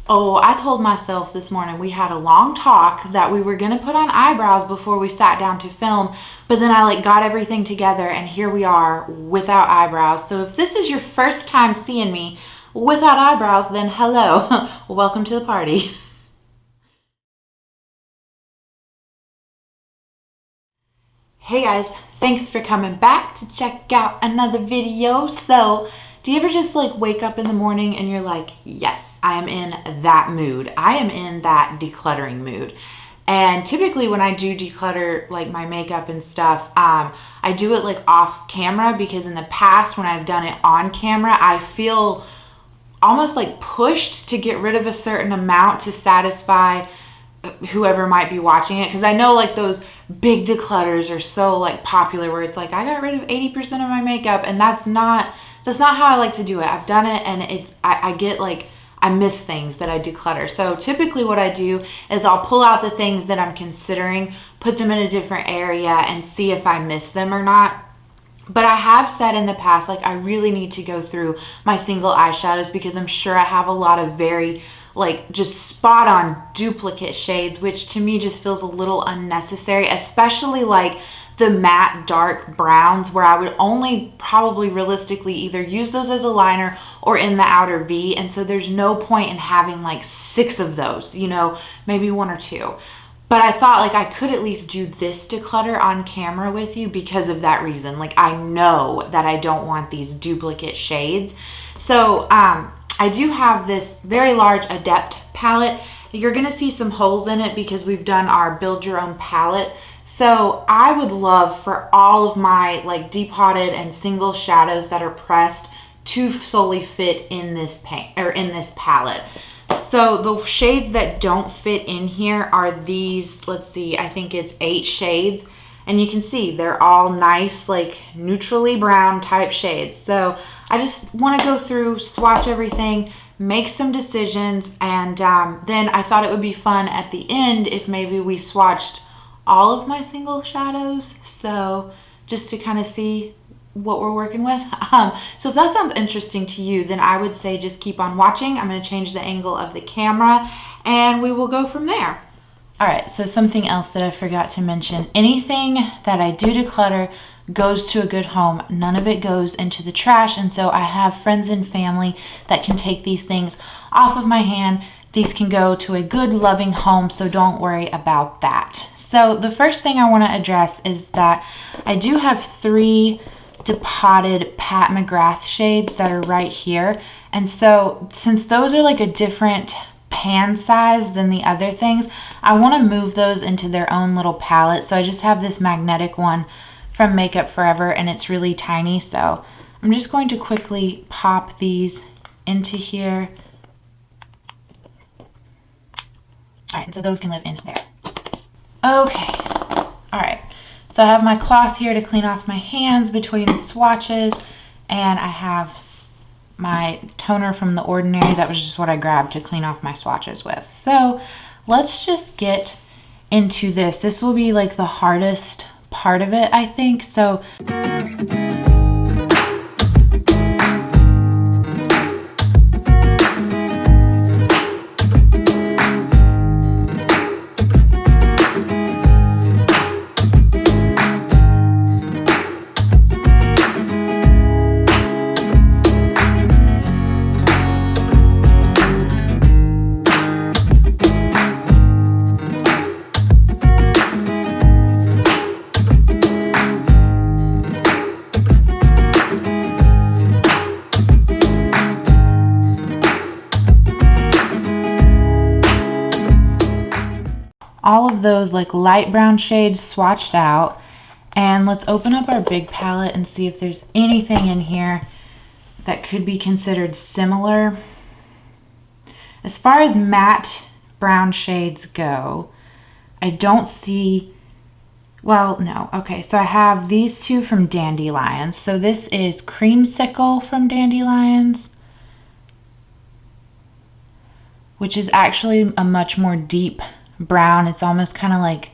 Oh, I told myself this morning we had a long talk that we were going to put on eyebrows before we sat down to film, but then I like got everything together and here we are without eyebrows. So if this is your first time seeing me without eyebrows, then hello. Welcome to the party. Hey guys, thanks for coming back to check out another video. So, do you ever just like wake up in the morning and you're like, yes, I am in that mood. I am in that decluttering mood. And typically when I do declutter like my makeup and stuff, I do it like off camera because in the past when I've done it on camera, I feel almost like pushed to get rid of a certain amount to satisfy whoever might be watching it, because I know like those big declutters are so like popular where it's like I got rid of 80% of my makeup, and that's not how I like to do it. I've done it and I get like I miss things that I declutter. So typically what I do is I'll pull out the things that I'm considering, put them in a different area and see if I miss them or not. But I have said in the past, like I really need to go through my single eyeshadows because I'm sure I have a lot of very like just spot on duplicate shades, which to me just feels a little unnecessary, especially like the matte dark browns where I would only probably realistically either use those as a liner or in the outer V. And so there's no point in having like 6 of those, maybe 1 or 2. But I thought like I could at least do this declutter on camera with you because of that reason. Like I know that I don't want these duplicate shades. So I do have this very large Adept palette. You're gonna see some holes in it because we've done our build your own palette. So I would love for all of my like depotted and single shadows that are pressed to solely fit in this paint or in this palette. So the shades that don't fit in here are these, let's see, I think it's 8 shades. And you can see they're all nice, like neutrally brown type shades. So I just want to go through, swatch everything, make some decisions. And then I thought it would be fun at the end if maybe we swatched all of my single shadows. So just to kind of see what we're working with. So if that sounds interesting to you, then I would say just keep on watching. I'm going to change the angle of the camera and we will go from there. All right, so something else that I forgot to mention, anything that I do declutter goes to a good home. None of it goes into the trash. And so I have friends and family that can take these things off of my hand. These can go to a good loving home, so don't worry about that. So the first thing I want to address is that I do have 3 depotted Pat McGrath shades that are right here. And so since those are like a different pan size than the other things, I want to move those into their own little palette. So I just have this magnetic one from Makeup Forever and it's really tiny. So I'm just going to quickly pop these into here. All right, so those can live in there. Okay, all right. So I have my cloth here to clean off my hands between swatches, and I have my toner from The Ordinary. That was just what I grabbed to clean off my swatches with. So let's just get into this. This will be like the hardest part of it, I think. So all of those like light brown shades swatched out, and let's open up our big palette and see if there's anything in here that could be considered similar. As far as matte brown shades go, I don't see, well, no. Okay, so I have these 2 from Dandelions. So this is Creamsicle from Dandelions, which is actually a much more deep brown. It's almost kind of like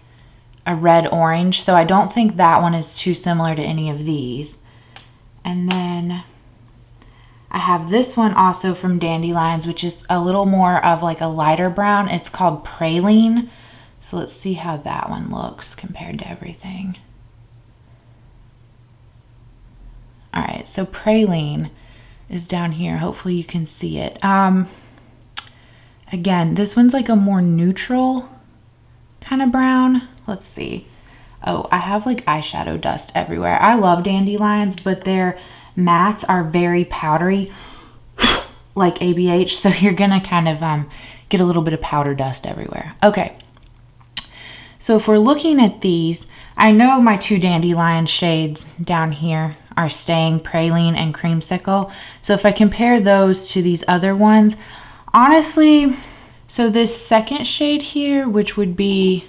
a red orange. So I don't think that one is too similar to any of these. And then I have this one also from Dandelions, which is a little more of like a lighter brown. It's called Praline. So let's see how that one looks compared to everything. All right, so Praline is down here. Hopefully you can see it. Again, this one's like a more neutral kind of brown. Let's see. Oh, I have like eyeshadow dust everywhere. I love Dandelions, but their mattes are very powdery, like ABH. So you're gonna kind of get a little bit of powder dust everywhere. Okay. So if we're looking at these, I know my two Dandelion shades down here are staying, Praline and Creamsicle. So if I compare those to these other ones, honestly, so this second shade here, which would be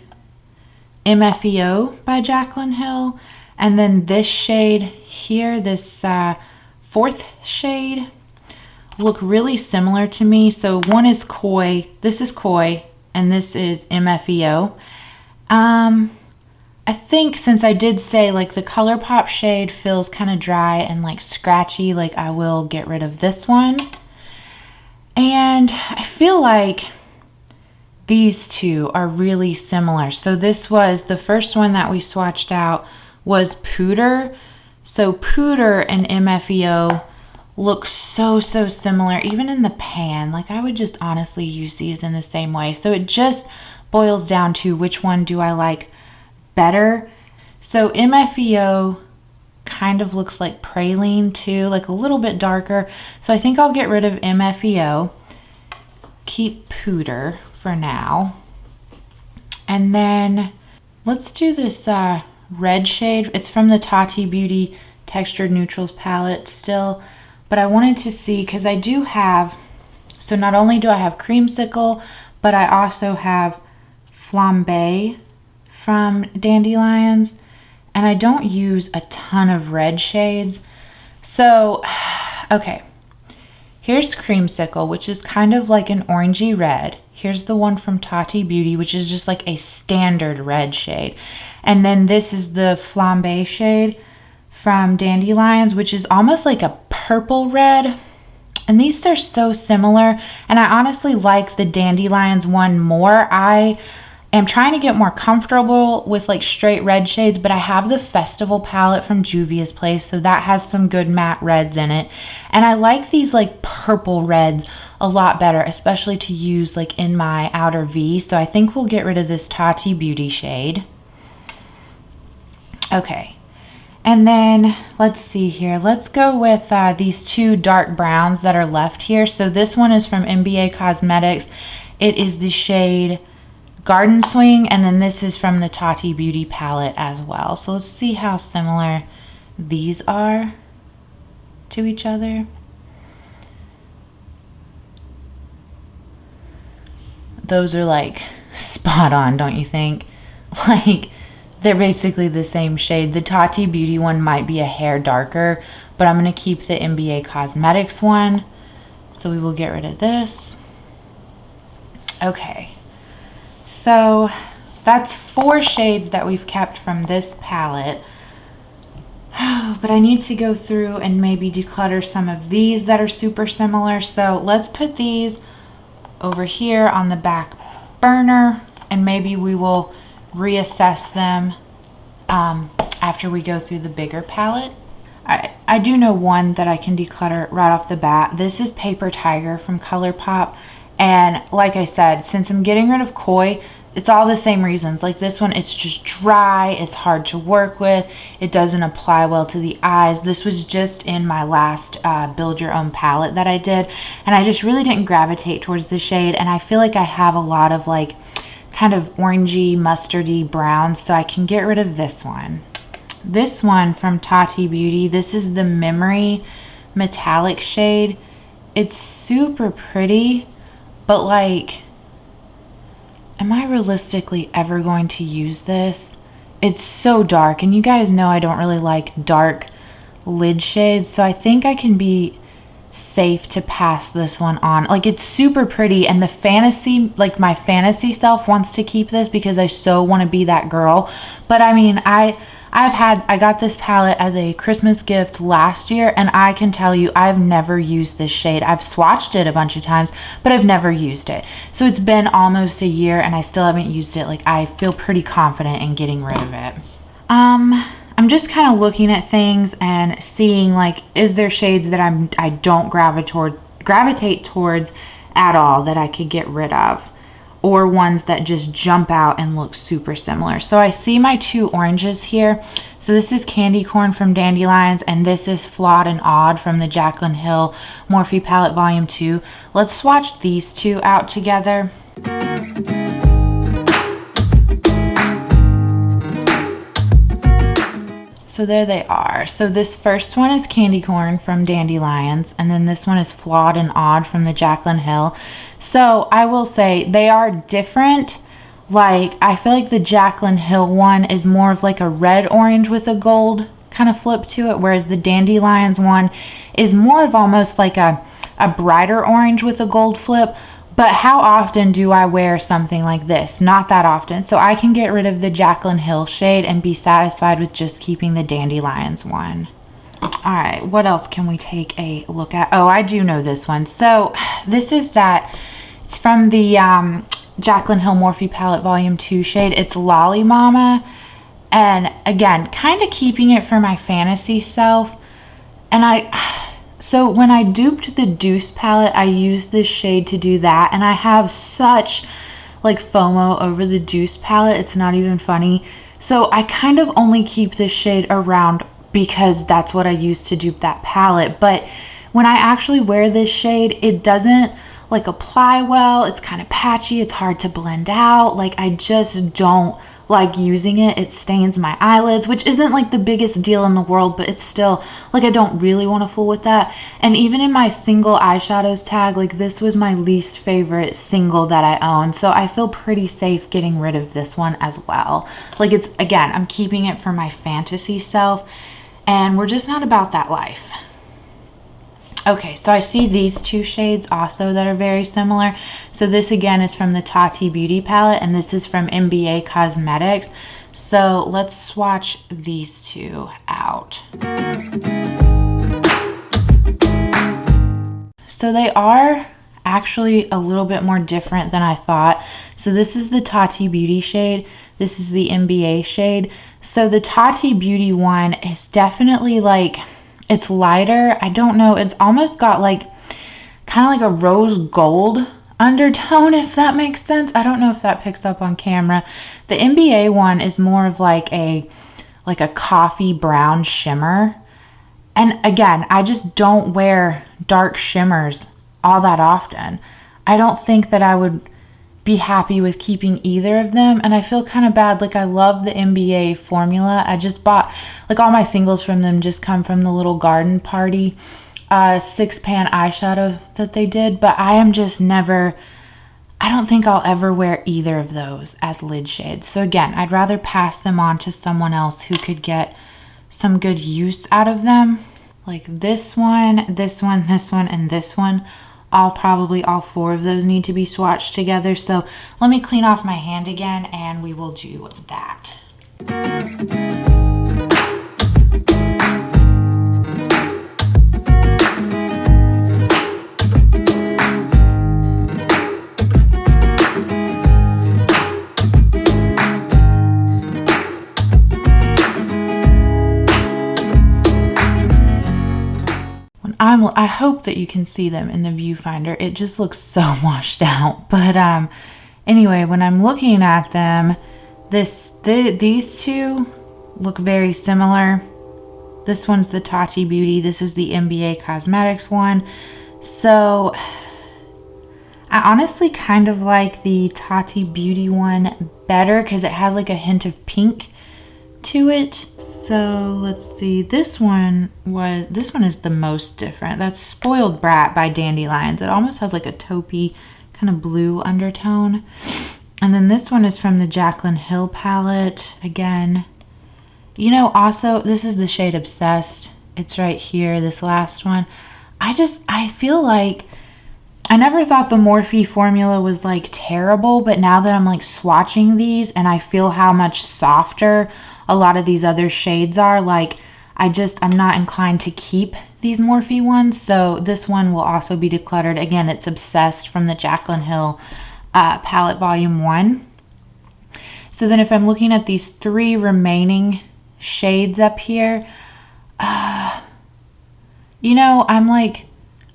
MFEO by Jaclyn Hill, and then this shade here, this fourth shade, look really similar to me. So one is Koi, this is Koi, and this is MFEO. I think since I did say like the ColourPop shade feels kind of dry and like scratchy, like I will get rid of this one. And I feel like these two are really similar. So this was the first one that we swatched out was Pooter. So Pooter and MFEO look so similar, even in the pan. Like I would just honestly use these in the same way. So it just boils down to which one do I like better. So MFEO kind of looks like Praline too, like a little bit darker. So I think I'll get rid of MFEO, keep Pooter for now. And then let's do this red shade. It's from the Tati Beauty Textured Neutrals palette still, but I wanted to see, because I do have, so not only do I have Creamsicle, but I also have Flambe from Dandelions, and I don't use a ton of red shades. So, okay, here's Creamsicle, which is kind of like an orangey red. Here's the one from Tati Beauty, which is just like a standard red shade. And then this is the Flambe shade from Dandelions, which is almost like a purple red. And these are so similar. And I honestly like the Dandelions one more. I am trying to get more comfortable with like straight red shades, but I have the Festival palette from Juvia's Place, so that has some good matte reds in it. And I like these like purple reds a lot better, especially to use like in my outer V. So I think we'll get rid of this Tati Beauty shade. Okay. And then let's see here. Let's go with these two dark browns that are left here. So this one is from MBA Cosmetics. It is the shade Garden Swing, and then this is from the Tati Beauty palette as well. So let's see how similar these are to each other. Those are like spot on, don't you think? Like they're basically the same shade. The Tati Beauty one might be a hair darker, but I'm going to keep the MBA Cosmetics one. So we will get rid of this. Okay. So that's 4 shades that we've kept from this palette. But I need to go through and maybe declutter some of these that are super similar. So let's put these over here on the back burner, and maybe we will reassess them after we go through the bigger palette. I do know one that I can declutter right off the bat. This is Paper Tiger from ColourPop. And like I said, since I'm getting rid of Koi, it's all the same reasons. Like this one, it's just dry, it's hard to work with, it doesn't apply well to the eyes. This was just in my last Build Your Own palette that I did, and I just really didn't gravitate towards the shade, and I feel like I have a lot of like kind of orangey, mustardy browns, so I can get rid of this one. This one from Tati Beauty, this is the Memory Metallic shade. It's super pretty, but like, am I realistically ever going to use this? It's so dark, and you guys know I don't really like dark lid shades, so I think I can be safe to pass this one on. Like, it's super pretty, and the fantasy, like my fantasy self wants to keep this because I so want to be that girl. But I mean, I I got this palette as a Christmas gift last year, and I can tell you I've never used this shade. I've swatched it a bunch of times, but I've never used it. So it's been almost a year and I still haven't used it. Like, I feel pretty confident in getting rid of it. I'm just kind of looking at things and seeing, like, is there shades that I don't gravitate towards at all that I could get rid of, or ones that just jump out and look super similar. So I see my two oranges here. So this is Candy Corn from Dandelions, and this is Flawed and Odd from the Jaclyn Hill Morphe Palette Volume 2. Let's swatch these two out together. So there they are. So this first one is Candy Corn from Dandelions, and then this one is Flawed and Odd from the Jaclyn Hill. So I will say they are different. Like, I feel like the Jaclyn Hill one is more of like a red orange with a gold kind of flip to it, whereas the Dandelions one is more of almost like a brighter orange with a gold flip. But how often do I wear something like this? Not that often. So I can get rid of the Jaclyn Hill shade and be satisfied with just keeping the Dandelions one. All right, what else can we take a look at? Oh, I do know this one. So this is it's from the Jaclyn Hill Morphe Palette Volume 2 shade. It's Lolli-Mama. And again, kind of keeping it for my fantasy self. And so when I duped the Deuce palette, I used this shade to do that, and I have such like FOMO over the Deuce palette, it's not even funny. So I kind of only keep this shade around because that's what I used to dupe that palette. But when I actually wear this shade, it doesn't like apply well. It's kind of patchy, it's hard to blend out. Like, I just don't like using it. It stains my eyelids, which isn't like the biggest deal in the world, but it's still like, I don't really want to fool with that. And even in my single eyeshadows tag, like, this was my least favorite single that I own, so I feel pretty safe getting rid of this one as well. Like, it's, again, I'm keeping it for my fantasy self, and we're just not about that life. Okay, so I see these two shades also that are very similar. So this again is from the Tati Beauty palette, and this is from MBA Cosmetics. So let's swatch these two out. So they are actually a little bit more different than I thought. So this is the Tati Beauty shade. This is the MBA shade. So the Tati Beauty one is definitely like, it's lighter. I don't know. It's almost got like kind of like a rose gold undertone, if that makes sense. I don't know if that picks up on camera. The MBA one is more of like a coffee brown shimmer. And again, I just don't wear dark shimmers all that often. I don't think that I would be happy with keeping either of them, and I feel kind of bad. Like, I love the MBA formula. I just bought, like, all my singles from them just come from the little garden party 6-pan eyeshadow that they did, but I am just never, I don't think I'll ever wear either of those as lid shades. So again, I'd rather pass them on to someone else who could get some good use out of them. Like this one, this one, this one, and this one. All four of those need to be swatched together. So let me clean off my hand again and we will do that. I hope that you can see them in the viewfinder. It just looks so washed out. But anyway, when I'm looking at them, these two look very similar. This one's the Tati Beauty. This is the MBA Cosmetics one. So I honestly kind of like the Tati Beauty one better because it has like a hint of pink to it. So let's see, this one is the most different. That's Spoiled Brat by Dandelions. It almost has like a taupey kind of blue undertone. And then this one is from the Jaclyn Hill palette again. You know, also this is the shade Obsessed. It's right here, this last one. I feel like I never thought the Morphe formula was like terrible, but now that I'm like swatching these and I feel how much softer a lot of these other shades are, like I'm not inclined to keep these Morphe ones. So this one will also be decluttered. Again, it's Obsessed from the Jaclyn Hill palette volume 1. So then if I'm looking at these 3 remaining shades up here, you know, I'm like,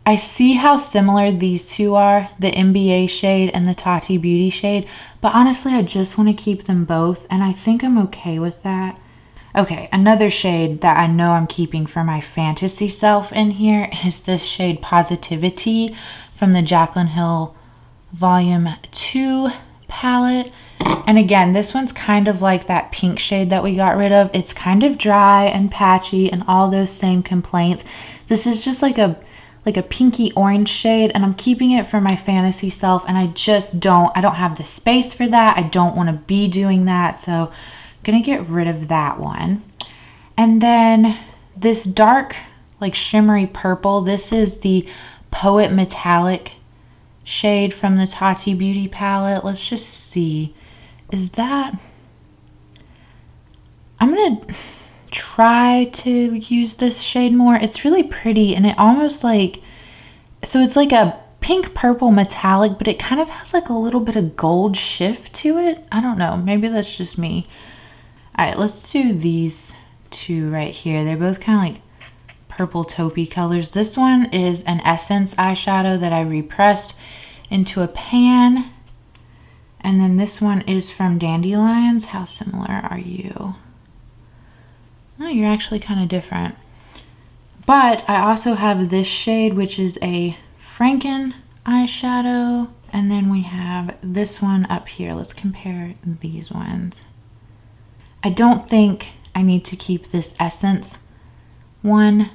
I see how similar these two are, the MBA shade and the Tati Beauty shade, but honestly, I just want to keep them both, and I think I'm okay with that. Okay, another shade that I know I'm keeping for my fantasy self in here is this shade Positivi-tea from the Jaclyn Hill Volume 2 palette. And again, this one's kind of like that pink shade that we got rid of. It's kind of dry and patchy and all those same complaints. This is just like a pinky orange shade, and I'm keeping it for my fantasy self, and I don't have the space for that. I don't want to be doing that, so I'm gonna get rid of that one. And then this dark, like shimmery purple, this is the Poet Metallic shade from the Tati Beauty palette. Let's just see. Is that... I'm gonna try to use this shade more. It's really pretty, and it almost like... So it's like a pink purple metallic, but it kind of has like a little bit of gold shift to it. I don't know. Maybe that's just me. All right, let's do these 2 right here. They're both kind of like purple taupey colors. This one is an Essence eyeshadow that I repressed into a pan. And then this one is from Dandelions. How similar are you? Oh, you're actually kind of different. But I also have this shade, which is a Franken eyeshadow. And then we have this one up here. Let's compare these ones. I don't think I need to keep this Essence one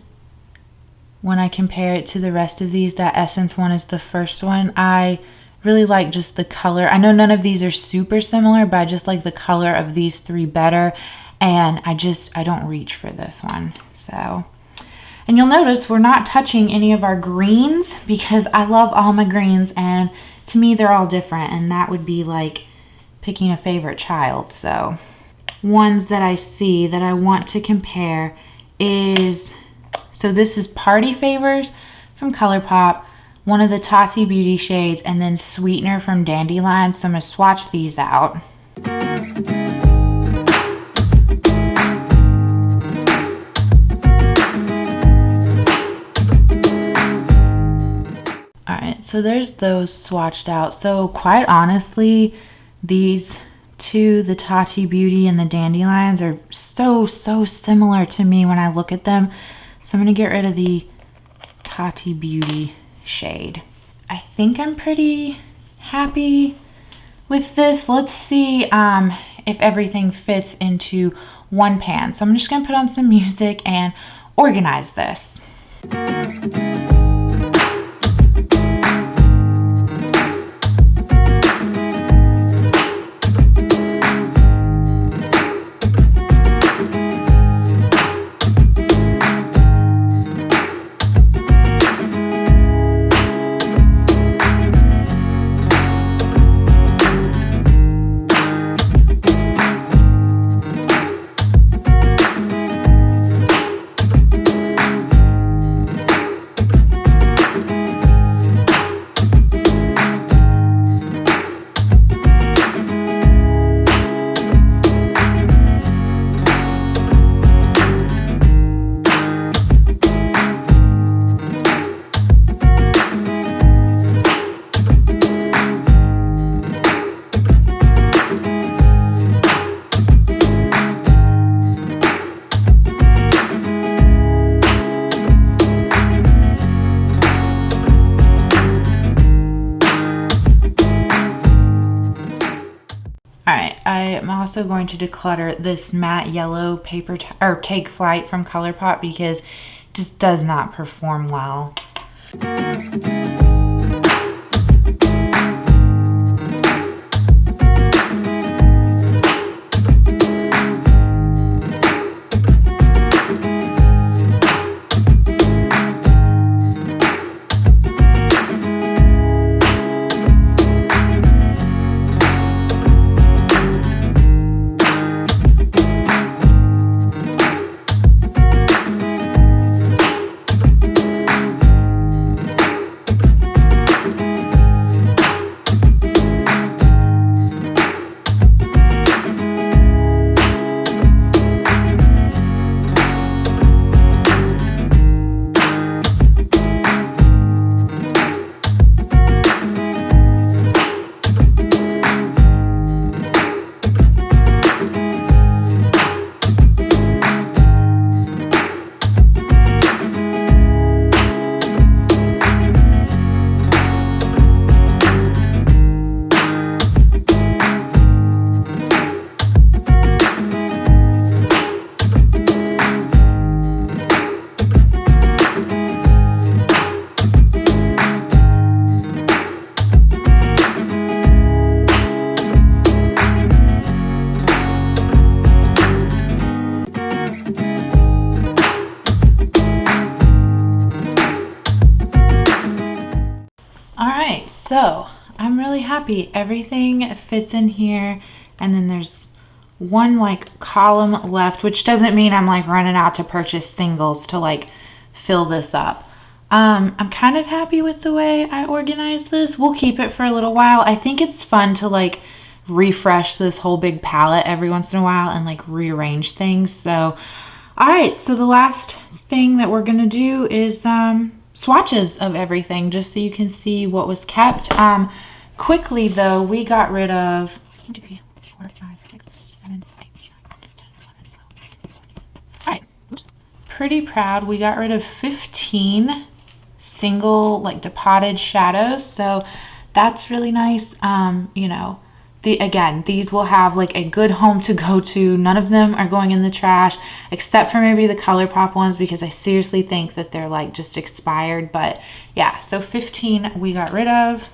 when I compare it to the rest of these. That Essence one is the first one. I really like just the color. I know none of these are super similar, but I just like the color of these 3 better. And I don't reach for this one. So, and you'll notice we're not touching any of our greens because I love all my greens, and to me they're all different, and that would be like picking a favorite child. So ones that I see that I want to compare is, so this is Party Favors from ColourPop, one of the Tati Beauty shades, and then Sweetener from Dandelion. So I'm going to swatch these out. Alright, so there's those swatched out. So quite honestly, these 2, the Tati Beauty and the Dandelions, are so similar to me when I look at them. So I'm going to get rid of the Tati Beauty shade. I think I'm pretty happy with this. Let's see if everything fits into one pan. So I'm just going to put on some music and organize this. I'm also going to declutter this matte yellow paper or Take Flight from ColourPop because it just does not perform well. happy. Everything fits in here, and then there's one like column left, which doesn't mean I'm like running out to purchase singles to like fill this up. I'm kind of happy with the way I organized this. We'll keep it for a little while. I think it's fun to like refresh this whole big palette every once in a while and like rearrange things. So, all right, so the last thing that we're gonna do is swatches of everything, just so you can see what was kept. Quickly though, we got rid of 1, 2, 3, 4, 5, 6, 7, 8, 9, 10, 11, 12. All right, pretty proud. We got rid of 15 single like depotted shadows, so that's really nice. You know, again, these will have like a good home to go to. None of them are going in the trash, except for maybe the ColourPop ones, because I seriously think that they're like just expired. But yeah, so 15 we got rid of.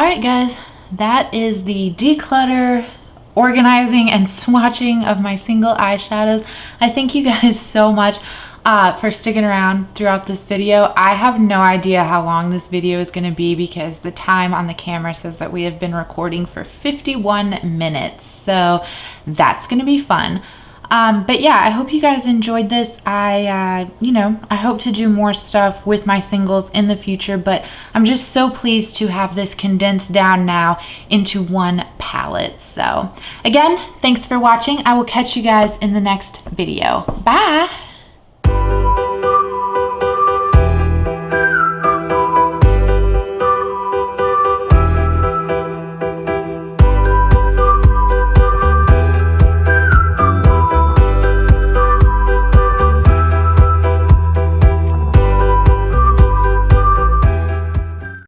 right, guys, that is the declutter, organizing, and swatching of my single eyeshadows. I thank you guys so much for sticking around throughout this video. I have no idea how long this video is going to be because the time on the camera says that we have been recording for 51 minutes. So that's going to be fun. But yeah, I hope you guys enjoyed this. I hope to do more stuff with my singles in the future, but I'm just so pleased to have this condensed down now into one palette. So again, thanks for watching. I will catch you guys in the next video. Bye.